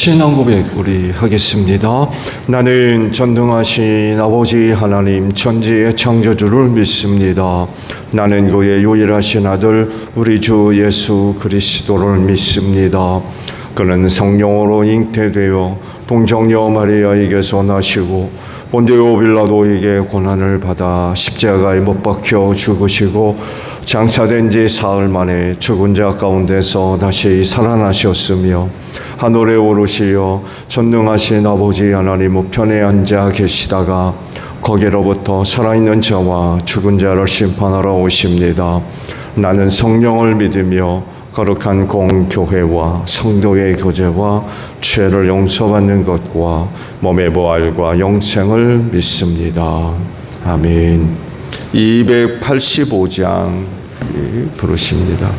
신앙 고백 우리 하겠습니다. 나는 전능하신 아버지 하나님 천지의 창조주를 믿습니다. 나는 그의 유일하신 아들 우리 주 예수 그리스도를 믿습니다. 그는 성령으로 잉태되어 동정녀 마리아에게서 나시고 본디오 빌라도에게 고난을 받아 십자가에 못 박혀 죽으시고 장사된 지 사흘 만에 죽은 자 가운데서 다시 살아나셨으며 하늘에 오르시어 전능하신 아버지 하나님 우편에 앉아 계시다가 거기로부터 살아있는 자와 죽은 자를 심판하러 오십니다. 나는 성령을 믿으며 거룩한 공교회와 성도의 교제와 죄를 용서받는 것과 몸의 부활과 영생을 믿습니다. 아멘. 285장 부르십니다.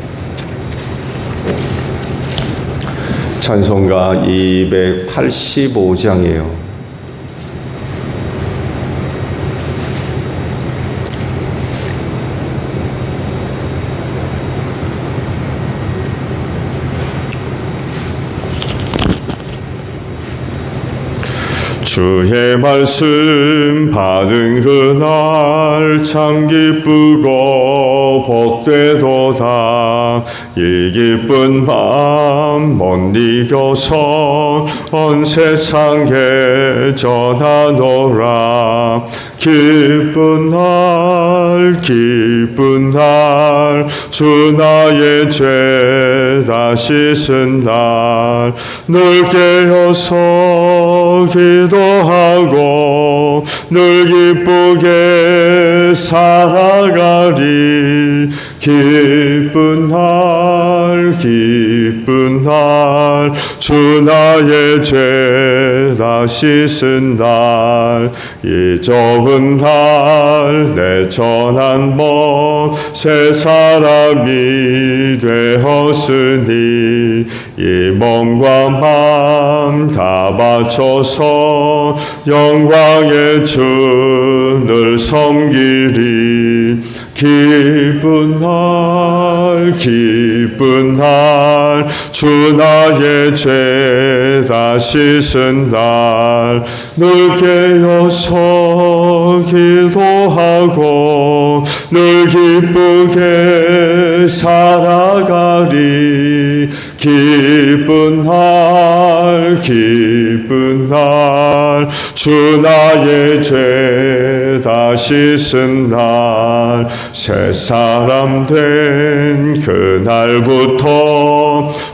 찬송가 285장이에요. 주의 말씀 받은 그날 참 기쁘고 복되도다. 이 기쁜 밤 못 이겨서 온 세상에 전하노라. 기쁜 날 주 나의 죄 다 씻은 날 늘 깨어서 기도하고 늘 기쁘게 살아가리. 기쁜 날 주 나의 죄 다 씻은 날 이 좁은 날 내 전한 법 새 사람이 되었으니 이 몸과 마음 다 바쳐서 영광의 주를 섬기리. 기쁜 날 주 나의 죄 다 씻은 날 늘 깨어서 기도하고 늘 기쁘게 살아가리. 기쁜 날 주 나의 죄 다 씻은 날 새 사람 된 그날부터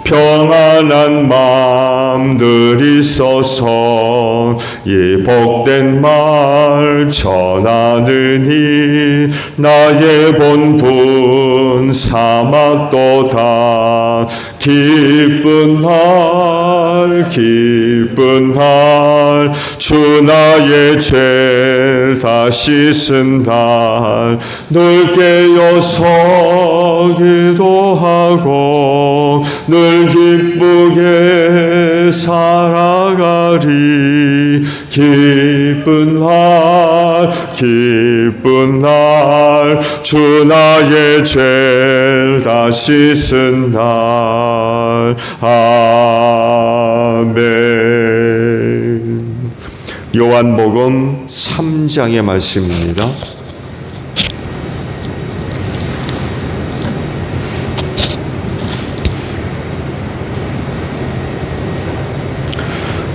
평안한 마음들 있어서 이 복된 말 전하느니 나의 본분 삼았도다. 기쁜 날 주 나의 죄 다 씻은 날 늘 깨어서 기도하고 늘 기쁘게 살아가리. 기쁜 날 주 나의 죄 다 씻은 날. 아멘. 요한복음 3장의 말씀입니다.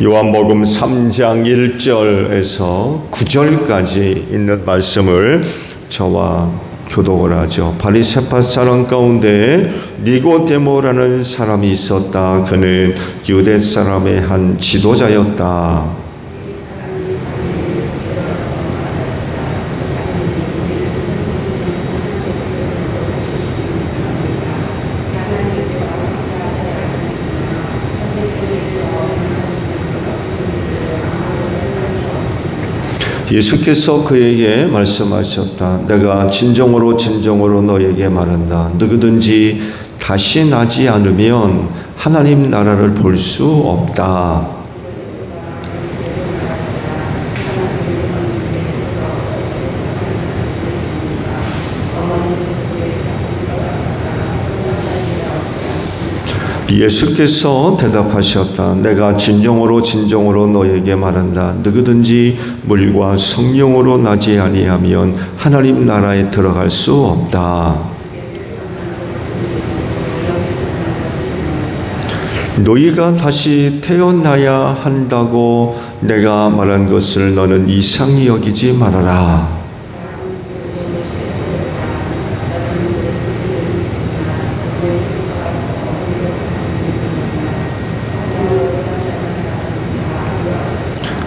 요한복음 3장 1절에서 9절까지 있는 말씀을 저와 교독을 하죠. 바리새파 사람 가운데 니고데모라는 사람이 있었다. 그는 유대 사람의 한 지도자였다. 예수께서 그에게 말씀하셨다. 내가 진정으로 너에게 말한다. 누구든지 다시 나지 않으면 하나님 나라를 볼 수 없다. 예수께서 대답하셨다. 내가 진정으로 진정으로 너에게 말한다. 누구든지 물과 성령으로 나지 아니하면 하나님 나라에 들어갈 수 없다. 너희가 다시 태어나야 한다고 내가 말한 것을 너는 이상히 여기지 말아라.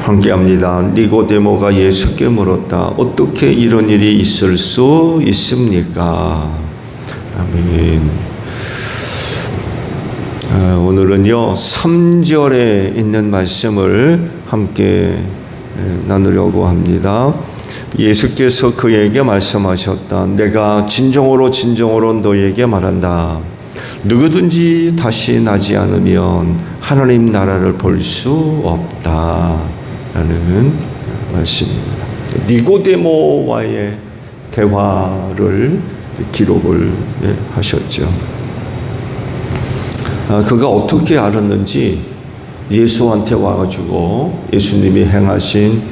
함께합니다. 니고데모가 예수께 물었다. 어떻게 이런 일이 있을 수 있습니까? 아멘. 오늘은요 3절에 있는 말씀을 함께 나누려고 합니다. 예수께서 그에게 말씀하셨다. 내가 진정으로 진정으로 너에게 말한다. 누구든지 다시 나지 않으면 하나님 나라를 볼 수 없다 라는 말씀입니다. 니고데모와의 대화를 기록을 하셨죠. 그가 어떻게 알았는지 예수한테 와가지고 예수님이 행하신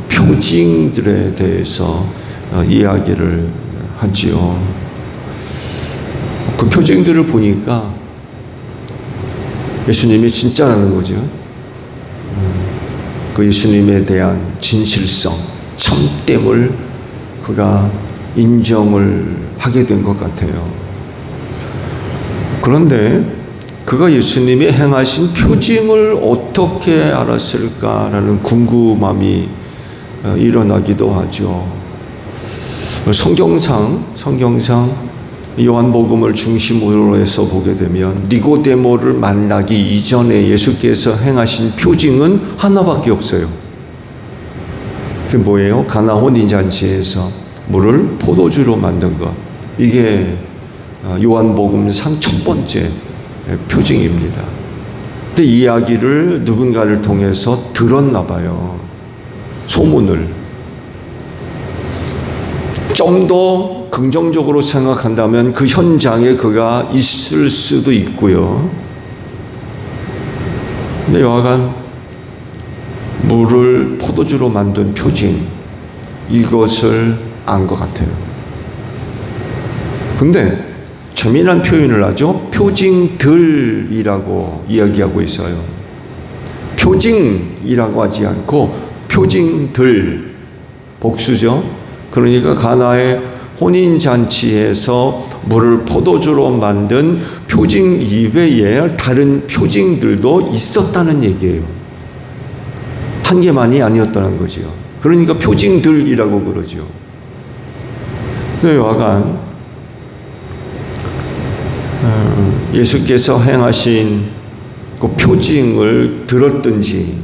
표징들에 대해서 이야기를 하지요. 그 표징들을 보니까 예수님이 진짜라는 거죠. 그 예수님에 대한 진실성, 참됨을 그가 인정을 하게 된 것 같아요. 그런데 그가 예수님이 행하신 표징을 어떻게 알았을까라는 궁금함이 일어나기도 하죠. 성경상 요한복음을 중심으로 해서 보게 되면 니고데모를 만나기 이전에 예수께서 행하신 표징은 하나밖에 없어요. 그게 뭐예요? 가나 혼인잔치에서 물을 포도주로 만든 것. 이게 요한복음상 첫 번째 표징입니다. 근데 이 이야기를 누군가를 통해서 들었나 봐요. 소문을. 좀 더 긍정적으로 생각한다면 그 현장에 그가 있을 수도 있고요. 근데 여하간 물을 포도주로 만든 표징, 이것을 안 것 같아요. 근데 재미난 표현을 하죠. 표징들이라고 이야기하고 있어요. 표징이라고 하지 않고 표징들, 복수죠. 그러니까 가나의 혼인잔치에서 물을 포도주로 만든 표징 이외에 다른 표징들도 있었다는 얘기예요. 한 개만이 아니었다는 거죠. 그러니까 표징들이라고 그러죠. 네, 여하간 예수께서 행하신 그 표징을 들었든지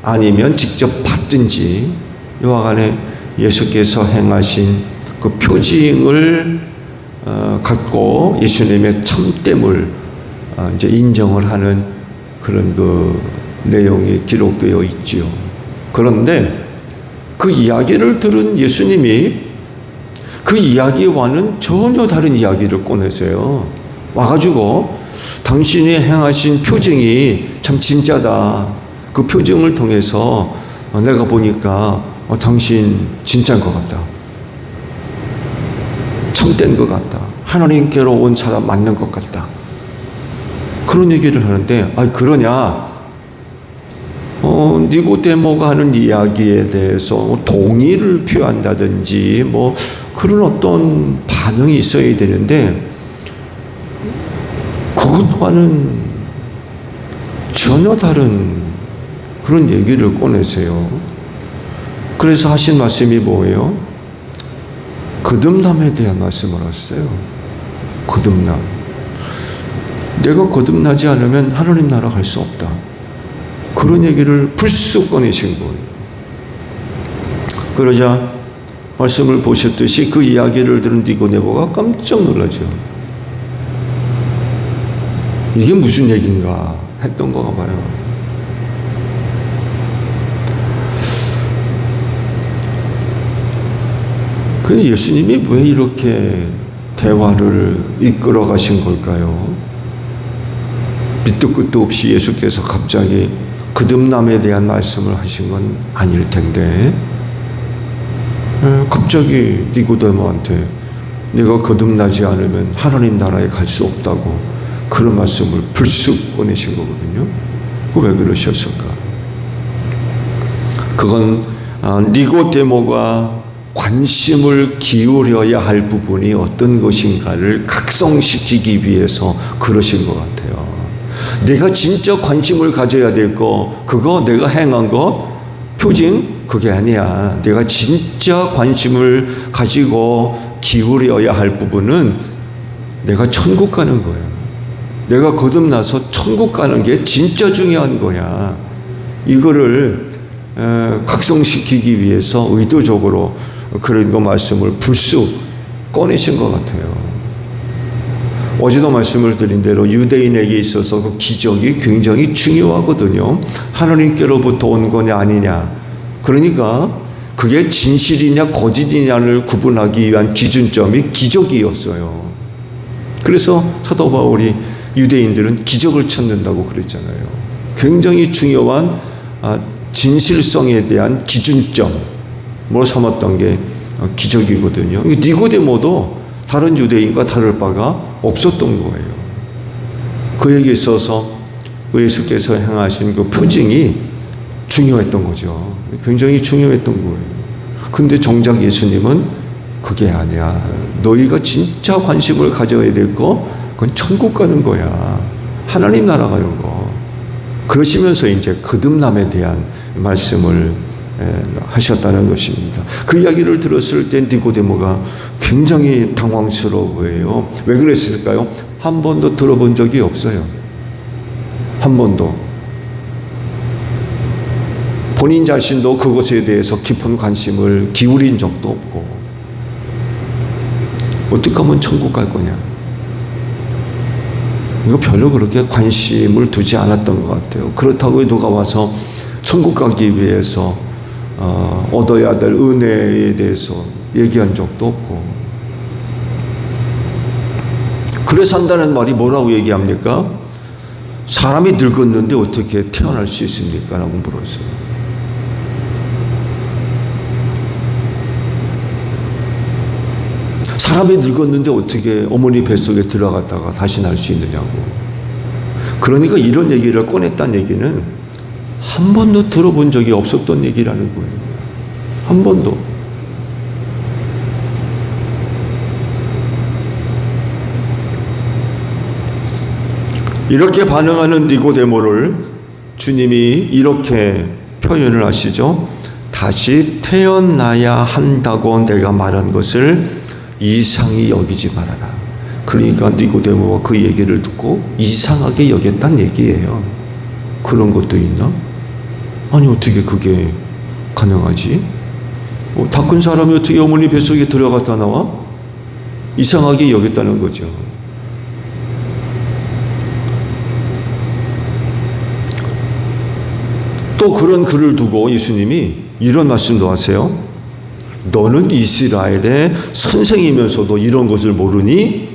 아니면 직접 봤든지 여하간에 예수께서 행하신 그 표징을 갖고 예수님의 참됨을 이제 인정을 하는 그런 그 내용이 기록되어 있지요. 그런데 그 이야기를 들은 예수님이 그 이야기와는 전혀 다른 이야기를 꺼내세요. 와가지고 당신이 행하신 표징이 참 진짜다. 그 표징을 통해서 내가 보니까 당신 진짜인 것 같다. 참된 것 같다. 하나님께로 온 사람 맞는 것 같다. 그런 얘기를 하는데, 그러냐? 니고데모가 하는 이야기에 대해서 동의를 표한다든지, 그런 어떤 반응이 있어야 되는데, 그것과는 전혀 다른 그런 얘기를 꺼내세요. 그래서 하신 말씀이 뭐예요? 거듭남에 대한 말씀을 하셨어요. 거듭남. 내가 거듭나지 않으면 하나님 나라 갈 수 없다. 그런 얘기를 불쑥 꺼내신 거예요. 그러자 말씀을 보셨듯이 그 이야기를 들은 니고데모가 깜짝 놀라죠. 이게 무슨 얘기인가 했던 거가 봐요. 그 예수님이 왜 이렇게 대화를 이끌어 가신 걸까요? 밑도 끝도 없이 예수께서 갑자기 거듭남에 대한 말씀을 하신 건 아닐 텐데 갑자기 니고데모한테 네가 거듭나지 않으면 하나님 나라에 갈 수 없다고 그런 말씀을 불쑥 꺼내신 거거든요. 왜 그러셨을까? 그건 니고데모가 관심을 기울여야 할 부분이 어떤 것인가를 각성시키기 위해서 그러신 것 같아요. 내가 진짜 관심을 가져야 될 거, 그거 내가 행한 것, 표징, 그게 아니야. 내가 진짜 관심을 가지고 기울여야 할 부분은 내가 천국 가는 거야. 내가 거듭나서 천국 가는 게 진짜 중요한 거야. 이거를 각성시키기 위해서 의도적으로 그런 거 말씀을 불쑥 꺼내신 것 같아요. 어제도 말씀을 드린 대로 유대인에게 있어서 그 기적이 굉장히 중요하거든요. 하나님께로부터 온 거냐 아니냐. 그러니까 그게 진실이냐 거짓이냐를 구분하기 위한 기준점이 기적이었어요. 그래서 사도 바울이 유대인들은 기적을 찾는다고 그랬잖아요. 굉장히 중요한 진실성에 대한 기준점을 삼았던 게 기적이거든요. 니고데모도 다른 유대인과 다를 바가 없었던 거예요. 그에게 있어서 예수께서 행하신 그 표징이 중요했던 거죠. 굉장히 중요했던 거예요. 근데 정작 예수님은 그게 아니야. 너희가 진짜 관심을 가져야 될 거, 그건 천국 가는 거야. 하나님 나라 가는 거. 그러시면서 이제 거듭남에 대한 말씀을 하셨다는 것입니다. 그 이야기를 들었을 때 니고데모가 굉장히 당황스러워 보여요. 왜 그랬을까요? 한 번도 들어본 적이 없어요. 한 번도. 본인 자신도 그것에 대해서 깊은 관심을 기울인 적도 없고 어떻게 하면 천국 갈 거냐. 이거 별로 그렇게 관심을 두지 않았던 것 같아요. 그렇다고 누가 와서 천국 가기 위해서 얻어야 될 은혜에 대해서 얘기한 적도 없고. 그래서 한다는 말이 뭐라고 얘기합니까? 사람이 늙었는데 어떻게 태어날 수 있습니까? 라고 물었어요. 사람이 늙었는데 어떻게 어머니 뱃속에 들어갔다가 다시 날 수 있느냐고. 그러니까 이런 얘기를 꺼냈다는 얘기는 한 번도 들어본 적이 없었던 얘기라는 거예요. 한 번도. 이렇게 반응하는 니고데모를 주님이 이렇게 표현을 하시죠. 다시 태어나야 한다고 내가 말한 것을 이상히 여기지 말아라. 그러니까 니고데모가 그 얘기를 듣고 이상하게 여겼단 얘기예요. 그런 것도 있나? 아니 어떻게 그게 가능하지? 다 큰 사람이 어떻게 어머니 뱃속에 들어갔다 나와? 이상하게 여겼다는 거죠. 또 그런 글을 두고 예수님이 이런 말씀도 하세요. 너는 이스라엘의 선생이면서도 이런 것을 모르니?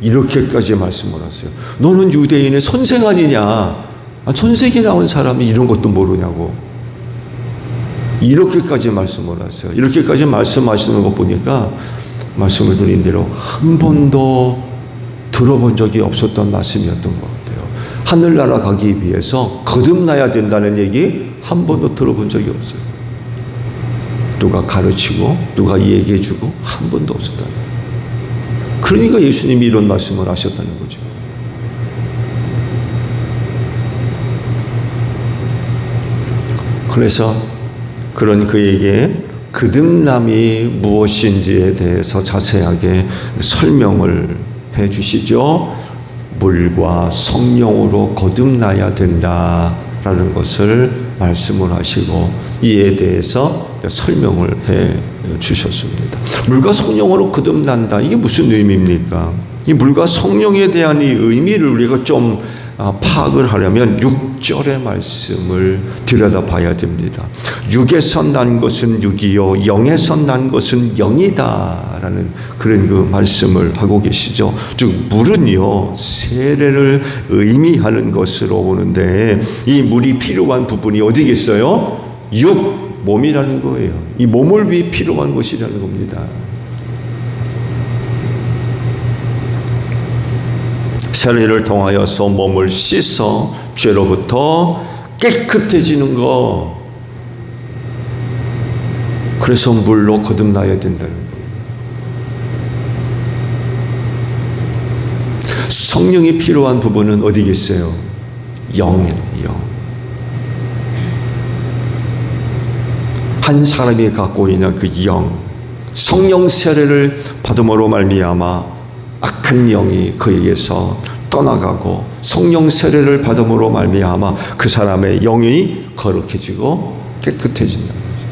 이렇게까지 말씀을 하세요. 너는 유대인의 선생 아니냐? 천세기 나온 사람이 이런 것도 모르냐고. 이렇게까지 말씀을 하세요. 이렇게까지 말씀하시는 것 보니까 말씀을 드린 대로 한 번도 들어본 적이 없었던 말씀이었던 것 같아요. 하늘나라 가기 위해서 거듭나야 된다는 얘기 한 번도 들어본 적이 없어요. 누가 가르치고 누가 얘기해주고 한 번도 없었다. 그러니까 예수님이 이런 말씀을 하셨다는 거죠. 그래서 그런 그에게 거듭남이 무엇인지에 대해서 자세하게 설명을 해 주시죠. 물과 성령으로 거듭나야 된다라는 것을 말씀을 하시고 이에 대해서 설명을 해 주셨습니다. 물과 성령으로 거듭난다. 이게 무슨 의미입니까? 이 물과 성령에 대한 이 의미를 우리가 좀 파악을 하려면 6절의 말씀을 들여다봐야 됩니다. 육에서 난 것은 육이요 영에서 난 것은 영이다 라는 그런 그 말씀을 하고 계시죠. 즉 물은요 세례를 의미하는 것으로 보는데, 이 물이 필요한 부분이 어디겠어요? 몸이라는 거예요. 이 몸을 위해 필요한 것이라는 겁니다. 세례를 통하여서 몸을 씻어 죄로부터 깨끗해지는 거, 그래서 물로 거듭나야 된다는 거예요. 성령이 필요한 부분은 어디겠어요? 영. 한 사람이 갖고 있는 그 영, 성령 세례를 받음으로 말미암아 악한 영이 그에게서 떠나가고, 성령 세례를 받음으로 말미암아 그 사람의 영이 거룩해지고 깨끗해진다는 거죠.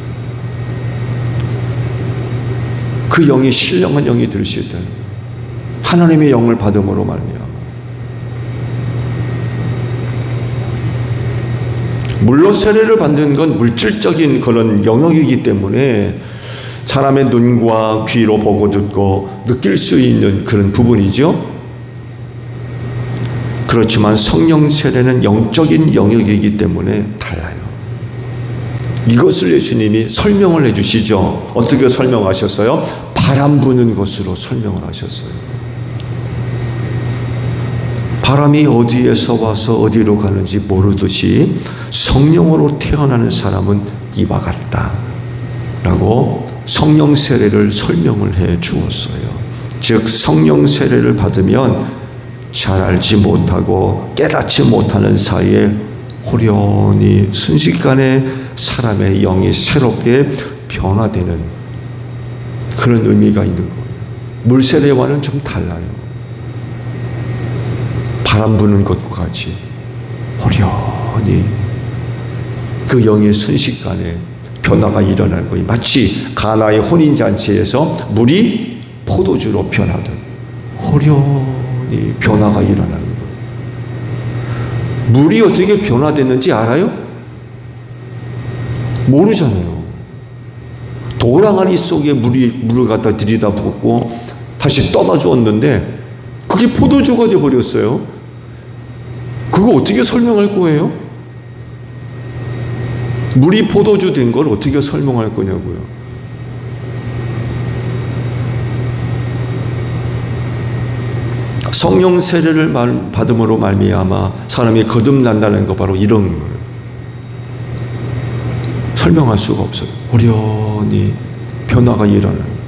그 영이 신령한 영이 될 수 있다는 거예요. 하나님의 영을 받음으로 말미암아. 물로 세례를 받는 건 물질적인 그런 영역이기 때문에 사람의 눈과 귀로 보고 듣고 느낄 수 있는 그런 부분이죠. 그렇지만 성령 세례는 영적인 영역이기 때문에 달라요. 이것을 예수님이 설명을 해주시죠. 어떻게 설명하셨어요? 바람 부는 것으로 설명을 하셨어요. 바람이 어디에서 와서 어디로 가는지 모르듯이 성령으로 태어나는 사람은 이와 같다 라고 성령 세례를 설명을 해 주었어요. 즉 성령 세례를 받으면 잘 알지 못하고 깨닫지 못하는 사이에 호련히 순식간에 사람의 영이 새롭게 변화되는 그런 의미가 있는 거예요. 물 세례와는 좀 달라요. 바람 부는 것과 같이 호련히 그 영의 순식간에 변화가 일어나는 거예요. 마치 가나의 혼인잔치에서 물이 포도주로 변하듯 호련히 변화가 일어나는 거예요. 물이 어떻게 변화됐는지 알아요? 모르잖아요. 도랑아리 속에 물을 갖다 들이다붓고 다시 떠다 주었는데 그게 포도주가 되어버렸어요. 그거 어떻게 설명할 거예요? 물이 포도주 된 걸 어떻게 설명할 거냐고요. 성령 세례를 받음으로 말미암아 사람이 거듭난다는 거 바로 이런 거예요. 설명할 수가 없어요. 호련히 변화가 일어나는.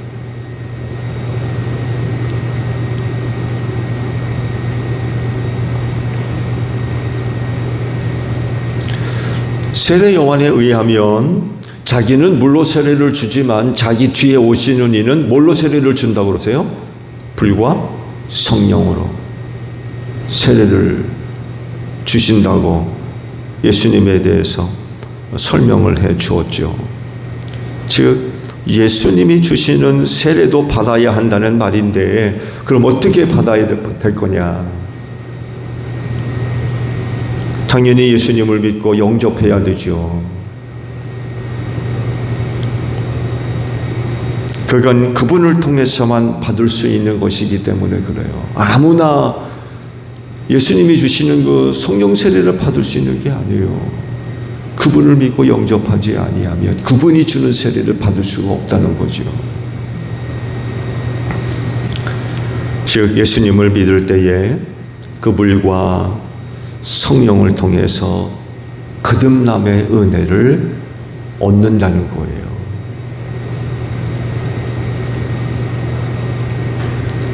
세례 요한에 의하면 자기는 물로 세례를 주지만 자기 뒤에 오시는 이는 뭘로 세례를 준다고 그러세요? 불과 성령으로 세례를 주신다고 예수님에 대해서 설명을 해 주었죠. 즉 예수님이 주시는 세례도 받아야 한다는 말인데, 그럼 어떻게 받아야 될 거냐? 당연히 예수님을 믿고 영접해야 되죠. 그건 그분을 통해서만 받을 수 있는 것이기 때문에 그래요. 아무나 예수님이 주시는 그 성령 세례를 받을 수 있는 게 아니에요. 그분을 믿고 영접하지 아니하면 그분이 주는 세례를 받을 수가 없다는 거죠. 즉 예수님을 믿을 때에 그 물과 성령을 통해서 거듭남의 은혜를 얻는다는 거예요.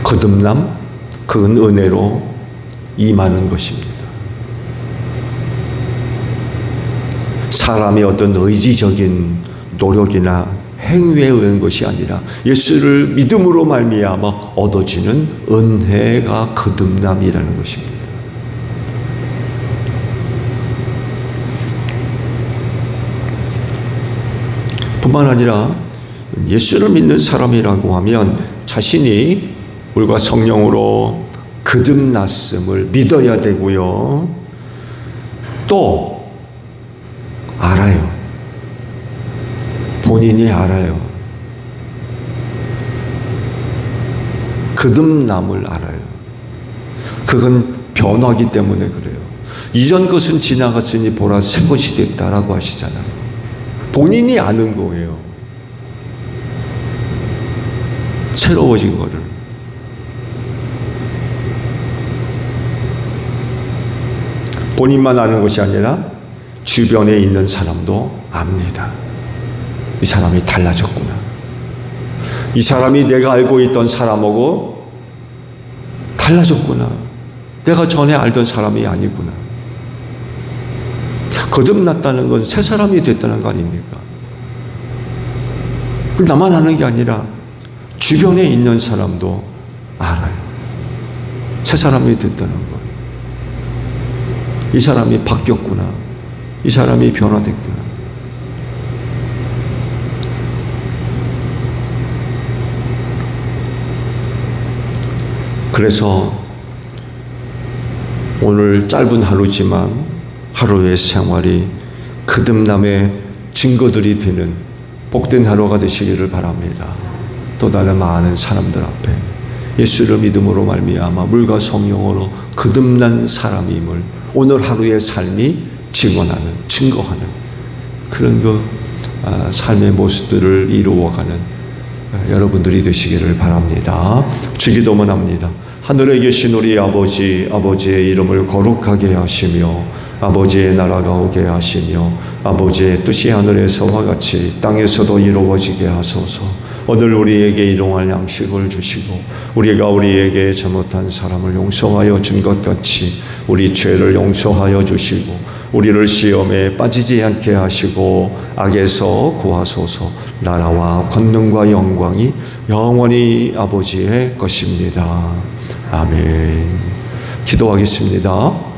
거듭남, 그건 은혜로 임하는 것입니다. 사람의 어떤 의지적인 노력이나 행위에 의한 것이 아니라 예수를 믿음으로 말미암아 얻어지는 은혜가 거듭남이라는 것입니다. 뿐만 아니라 예수를 믿는 사람이라고 하면 자신이 물과 성령으로 거듭났음을 믿어야 되고요. 또 알아요. 본인이 알아요. 거듭남을 알아요. 그건 변화기 때문에 그래요. 이전 것은 지나갔으니 보라 새 것이 됐다라고 하시잖아요. 본인이 아는 거예요. 새로워진 거를. 본인만 아는 것이 아니라 주변에 있는 사람도 압니다. 이 사람이 달라졌구나. 이 사람이 내가 알고 있던 사람하고 달라졌구나. 내가 전에 알던 사람이 아니구나. 거듭났다는 건 새 사람이 됐다는 거 아닙니까? 나만 아는 게 아니라 주변에 있는 사람도 알아요. 새 사람이 됐다는 거. 이 사람이 바뀌었구나. 이 사람이 변화됐구나. 그래서 오늘 짧은 하루지만 하루의 생활이 거듭남의 증거들이 되는 복된 하루가 되시기를 바랍니다. 또 다른 많은 사람들 앞에 예수를 믿음으로 말미암아 물과 성령으로 거듭난 사람임을 오늘 하루의 삶이 증언하는, 증거하는 그런 삶의 모습들을 이루어가는 여러분들이 되시기를 바랍니다. 주기도문 합니다. 하늘에 계신 우리 아버지, 아버지의 이름을 거룩하게 하시며 아버지의 나라가 오게 하시며 아버지의 뜻이 하늘에서와 같이 땅에서도 이루어지게 하소서. 오늘 우리에게 일용할 양식을 주시고 우리가 우리에게 잘못한 사람을 용서하여 준 것 같이 우리 죄를 용서하여 주시고 우리를 시험에 빠지지 않게 하시고 악에서 구하소서. 나라와 권능과 영광이 영원히 아버지의 것입니다. 아멘. 기도하겠습니다.